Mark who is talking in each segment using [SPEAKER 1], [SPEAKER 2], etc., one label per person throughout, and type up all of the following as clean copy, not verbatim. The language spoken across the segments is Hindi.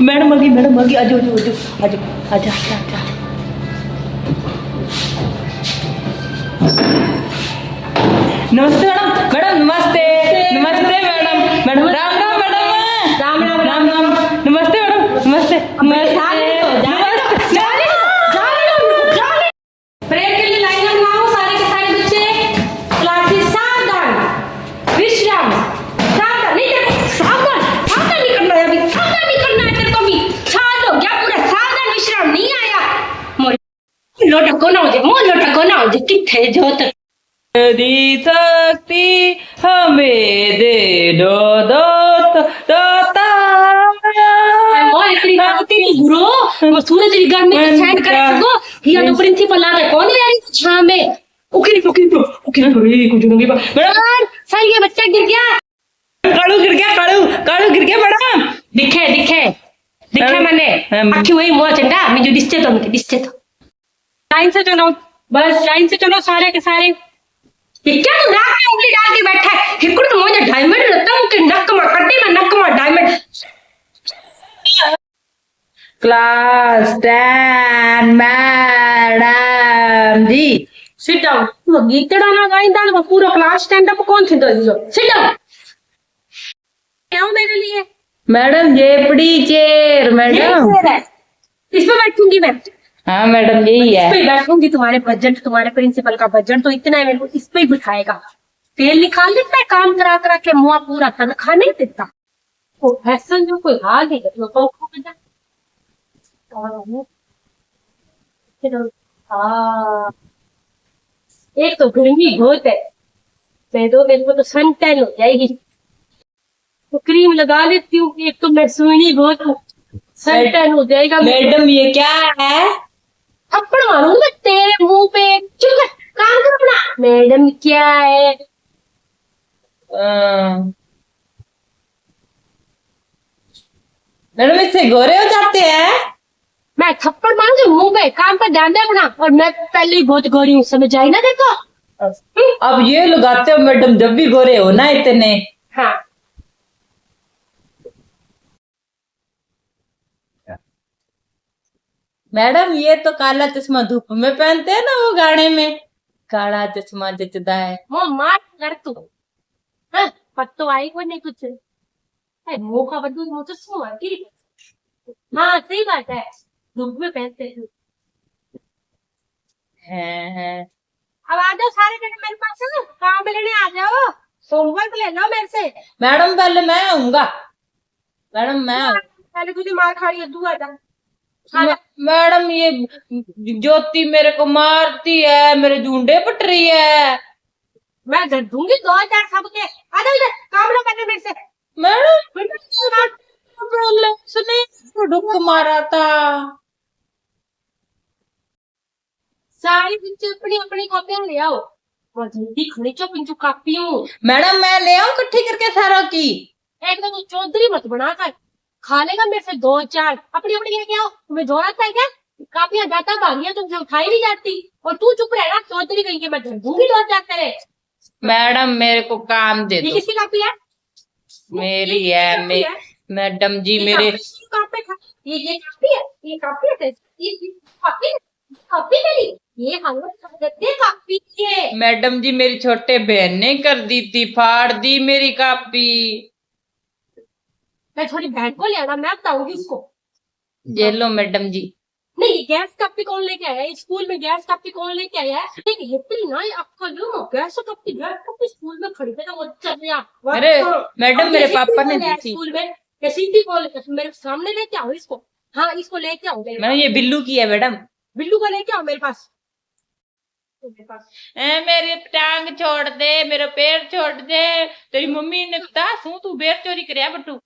[SPEAKER 1] मैडम आ गई, आजो आजो आजो आजो, आजा आजा आजा। नमस्ते मैडम, मैडम नमस्ते, नमस्ते madam, madam Ram Ram madam,
[SPEAKER 2] Ram Ram
[SPEAKER 1] Ram Ram, नमस्ते मैडम, नमस्ते
[SPEAKER 2] प्रेयर के लिए लाइन लगाओ सारे के सारे बच्चे। क्लासेस सावधान, विश्राम, सावधान नहीं तेरे सावधान सावधान नहीं करना है, अभी सावधान नहीं करना है तेरे को भी। छाल हो गया पूरा, सावधान विश्राम नहीं आया। मोर लोटको ना हो जाए, मोर लोटको ना हो जाए, किथे जो तक
[SPEAKER 1] दी शक्ति हमें दे दो दोता।
[SPEAKER 2] मोर इतनी शक्ति की गुरु वो सूरज की गर्मी में सहन कर सको। ये तो प्रिंसिपल आ गए, कौन ले रही छां में? उकरी कुछ नहीं मैडम। सही है, बच्चा गिर गया,
[SPEAKER 1] कालू गिर गया मैडम।
[SPEAKER 2] दिखे मैंने आखी वही मुआ चंडा मैं जो दिसते तो लाइन से चलो, बस लाइन से चलो सारे के सारे। ये क्या तू नाक में उंगली डाल के बैठा है? हिकुड़ तो मुझे डायमंड लगता है, नक में कट्टे में नक में diamond.
[SPEAKER 1] Class 10 madam ji.
[SPEAKER 2] Sit down. तू गीत डालना गाइंदा वो पूरा क्लास स्टैंड अप कौन थी दो? Sit down. क्या हो मेरे लिए?
[SPEAKER 1] मैडम जेपड़ी चेयर मैडम।
[SPEAKER 2] इसमें बैठूंगी मैं।
[SPEAKER 1] हाँ मैडम यही है।
[SPEAKER 2] इस पे बैठूंगी, तुम्हारे बजट, तुम्हारे प्रिंसिपल का बजट तो इतना है, मेरे को इस पे ही बिठाएगा। तेल निकाल देता है काम करा करा के, मुआ पूरा तनख्वाह नहीं देता। प्रोफेशन जो कोई हाल नहीं करता। एक तो गर्मी बहुत है, मेरे को तो सन टैन हो जाएगी। तो क्रीम लगा लेती हूँ, एक तो मैं सुनी बहुत हूँ, सन टैन हो जाएगा।
[SPEAKER 1] मैडम ये क्या है?
[SPEAKER 2] थप्पड़ मारूंगी मैं तेरे मुंह पे। चुप कर, काम कर अपना। मैडम क्या है?
[SPEAKER 1] मैडम इससे गोरे हो जाते हैं।
[SPEAKER 2] मैं थप्पड़ मारूंगी मुंह पे, काम पर ध्यान दे अपना। और मैं पहले ही बहुत गोरी हूँ, समझ आई ना देखो।
[SPEAKER 1] अब ये लगाते हो मैडम जब भी गोरे हो ना इतने।
[SPEAKER 2] हाँ
[SPEAKER 1] मैडम ये तो काला चश्मा धूप में पहनते हैं ना, वो गाने में काला चश्मा जचदा है।
[SPEAKER 2] वो मार कर तू। हाँ, पत्तो आई कोई नहीं कुछ। मुंह का बदू मुंह तो सुआ की। हाँ सही बात है, धूप में पहनते हैं।
[SPEAKER 1] हैं।
[SPEAKER 2] अब आ जाओ सारे जने मेरे पास, काम मिलने आ जाओ। होमवर्क ले लो मेरे से।
[SPEAKER 1] मैडम पहले मैं आऊंगा। मैडम मैं
[SPEAKER 2] पहले तुझे मार खा रही है, तू आ जा।
[SPEAKER 1] मैडम ये ज्योति मेरे को मारती है, मेरे झुंडे पट रही है।
[SPEAKER 2] मैं घर दूंगी 2-4 सबके। आ जाओ इधर, काम लो करने मेरे से।
[SPEAKER 1] मैडम पहले उसने ढुक मारा था।
[SPEAKER 2] सारी बच्चे अपनी अपनी कॉपियां ले आओ और जल्दी खींचो पिंचू कापियों।
[SPEAKER 1] मैडम मैं ले आऊं इकट्ठी करके सारों की।
[SPEAKER 2] एक तो चौधरी मत बना कर, खा लेगा मेरे से 2-4। अपनी अपनी लेके आओ। तुम्हें जोर आता है क्या? कापियां जाता भागी है, तुमसे उठाई नहीं जाती। और तू चुप रहना, चौधरी कहीं के मैं धर दूंगी 2-4 तेरे।
[SPEAKER 1] मैडम मेरे को काम दे
[SPEAKER 2] ये
[SPEAKER 1] दो।
[SPEAKER 2] किसकी कापी है?
[SPEAKER 1] मेरी है मैडम जी मेरे।
[SPEAKER 2] ये कापी है, ये कापी है, ये कापी कापी मेरी, ये हालत देते कापी है।
[SPEAKER 1] मैडम जी मेरी छोटे बहन ने कर दी थी, फाड़ दी मेरी कापी।
[SPEAKER 2] मैं थोड़ी बहन को ले आना, मैं बताऊंगी उसको।
[SPEAKER 1] ये लो मैडम जी।
[SPEAKER 2] नहीं, गैस कापी कौन लेके आया है? स्कूल में गैस कापी कौन लेके आया है? हेतरी ना आपका जो गैस कापी स्कूल में खड़ी है, वो चल रहा।
[SPEAKER 1] अरे मैडम मेरे पापा ने दी थी।
[SPEAKER 2] स्कूल में सीधी कौन मेरे सामने लेके आओ इसको। हाँ इसको लेके आओ।
[SPEAKER 1] मैडम ये बिल्लू की है मैडम।
[SPEAKER 2] बिल्लू को लेके आओ मेरे पास।
[SPEAKER 1] मेरे टांग छोड़ दे, मेरा पैर छोड़ दे। तेरी मम्मी ने बता सू तू बेर चोरी करया बट्टू।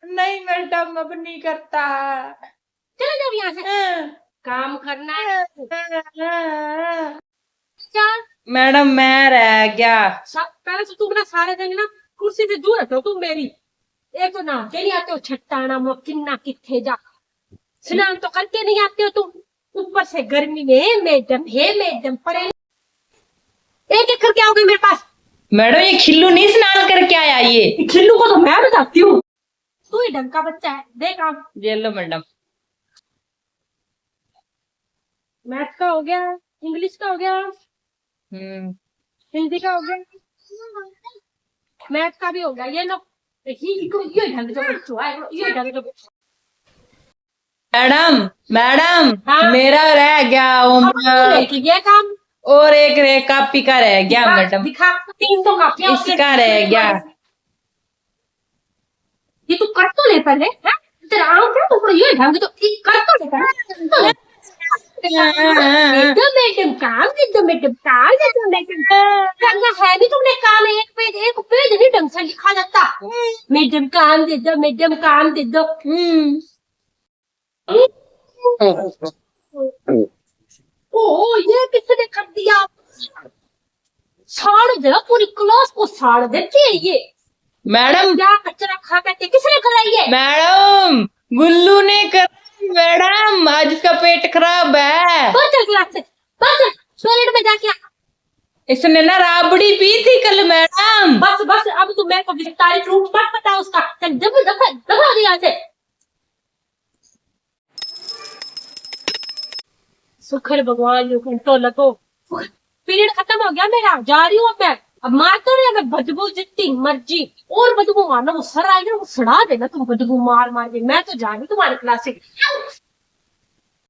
[SPEAKER 1] नहीं मैडम अब नहीं करता।
[SPEAKER 2] चले जाओ यहाँ से, काम करना है।
[SPEAKER 1] मैडम मैं रह गया।
[SPEAKER 2] पहले तो तुम ना सारे जन ना कुर्सी से दूर रखो तुम मेरी। एक तो ना नहीं आते हो छट्टाना किन्ना किथे जा, स्नान तो करके नहीं आते हो तुम। ऊपर से गर्मी में मैडम है मैडम परे एक एक करके आओगे मेरे पास।
[SPEAKER 1] मैडम ये खिल्लू नहीं स्नान करके आया ये।
[SPEAKER 2] खिल्लू को तो मैं बताती हूँ, तू ही ढंग का बच्चा है। देख आप,
[SPEAKER 1] ये लो मैडम।
[SPEAKER 2] मैथ का हो गया, इंग्लिश का हो गया, हिंदी का हो गया, मैथ का भी हो गया। ये लो, ये ढंग का बच्चा है, ये ढंग का बच्चा।
[SPEAKER 1] मैडम मैडम
[SPEAKER 2] हाँ?
[SPEAKER 1] मेरा रह गया
[SPEAKER 2] अब तू लेके गया काम।
[SPEAKER 1] और एक रे कापी का रह गया
[SPEAKER 2] दिखा,
[SPEAKER 1] मैडम।
[SPEAKER 2] दिखा 300 कापियां
[SPEAKER 1] इसका रह गया।
[SPEAKER 2] ये तू कर तो ले पहले, हैं? तेरा आंख है तो ये ढंग तो कर तो ले पहले। मैडम काम दे दो, मैडम काम दे दो, मैडम करना है भी तुमने काम। एक पेज नहीं ढंग से लिखा जाता। मैडम काम दे दो, मैडम काम दे दो। ओ ये किसने कर दिया? साड़ दे, पूरी क्लास को साड़ देते हैं ये।
[SPEAKER 1] मैडम
[SPEAKER 2] क्या कचरा खा करके किसने कराई है?
[SPEAKER 1] मैडम गुल्लू ने कर। मैडम आज इसका पेट खराब है।
[SPEAKER 2] चल क्लास से, चल टॉयलेट में जाके आ।
[SPEAKER 1] इसने ना राबड़ी पी थी कल मैडम।
[SPEAKER 2] बस अब तू मेरे को विस्तारित रूप मत बता उसका। चल दबा यहाँ से। शुक्र भगवान जो घंटों लगो। पीरियड खत्म हो गया मेरा, जा रही हूँ मैं। अब मार तो रहे, मैं बदबू जितनी मर्जी और बदबू मारना। वो सर आएगा वो सड़ा देगा तुम बदबू मार मार के। मैं तो जा रही हूँ तुम्हारी क्लास से।